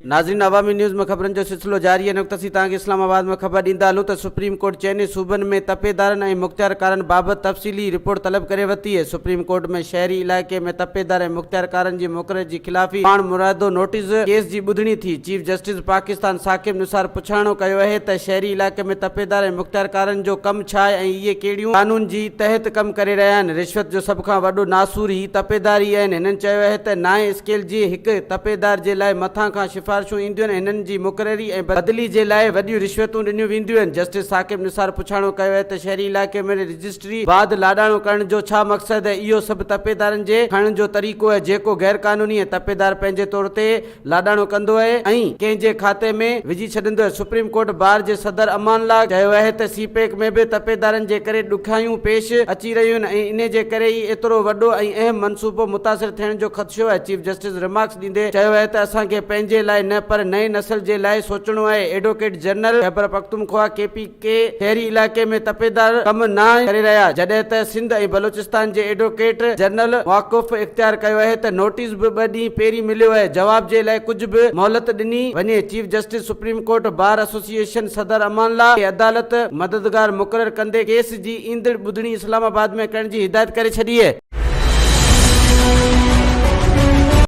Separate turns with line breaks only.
नाज़रीन, अवामी न्यूज़ में खबरन जो सिलसिलो जारी है। नुक़्तसी तव्हांखे इस्लामाबाद में खबर ॾींदा हलूं त सुप्रीम कोर्ट चइनी सूबन में तपेदारन ऐं मुख्तियारकारन बाबत तफसीली रिपोर्ट तलब करे वरिती है। सुप्रीम कोर्ट में शहरी इलाइक़े में तपेदार ऐं मुख्तियारकारन जी मुक़ररी जी खिलाफ़ी पाण मुरादो नोटिस केस जी ॿुधणी थी। चीफ जस्टिस पाकिस्तान साकिब निसार पुछाणो कयो आहे त शहरी इलाइक़े में तपेदार ऐं मुख्तियारकारन जो कमु छा आहे ऐं इहे कहिड़ियूं कानून जी तहत कमु करे रहिया आहिनि। रिश्वत जो सभ खां वॾो नासूर ही तपेदारी आहिनि। हिननि चयो आहे त नाए स्केल जी हिकु तपेदार जे लाइ मथां खां सिफारिशूं ईंदियूं आहिनि। हिननि जी मुक़ररी ऐं बदली जे लाइ वॾियूं रिश्वतूं ॾिनियूं वेंदियूं आहिनि। जस्टिस साकिब निसार पुछाणो कयो आहे त शहरी इलाइक़े में रजिस्ट्री बाद लाॾाणो करण जो छा मक़सदु आहे। इहो सभु तपेदारनि जे खणण जो तरीक़ो आहे जेको गैर कानूनी आहे। तपेदार पंहिंजे तौर ते लाॾाणो कंदो आहे ऐं कंहिंजे खाते में विझी छॾींदो आहे। सुप्रीम कोर्ट बार जे सदर अमानला चयो आहे त सीपेक में बि तपेदारनि जे करे ॾुखियायूं पेश अची रहियूं आहिनि ऐं इन जे करे ई एतिरो वॾो ऐं अहम मनसूबो मुतासिर थियण जो ख़दशो आहे। चीफ जस्टिस रिमार्क्स ॾींदे चयो आहे त असांखे पंहिंजे लाइ न पर नई नस्ल जे लाइ सोचणो आहे। Advocate general Khyber Pakhtunkhwa KPK शहरी इलाइक़े में तपेदार कम न करे रहिया, जॾहिं त सिंध ऐं बलोचिस्तान जे एडवोकेट जनरल वाक़ुफ़ इख्तियार कयो आहे त नोटिस बि 2 ॾींहं पहिरीं मिलियो आहे। जवाब जे लाइ कुझु बि मोहलत ॾिनी वञे। Chief justice supreme court bar association सदर अमानला खे अदालत मददगार मुक़रर कंदे केस जी ईंदड़ ॿुधणी इस्लामाबाद में करण जी हिदायत करे छॾी आहे।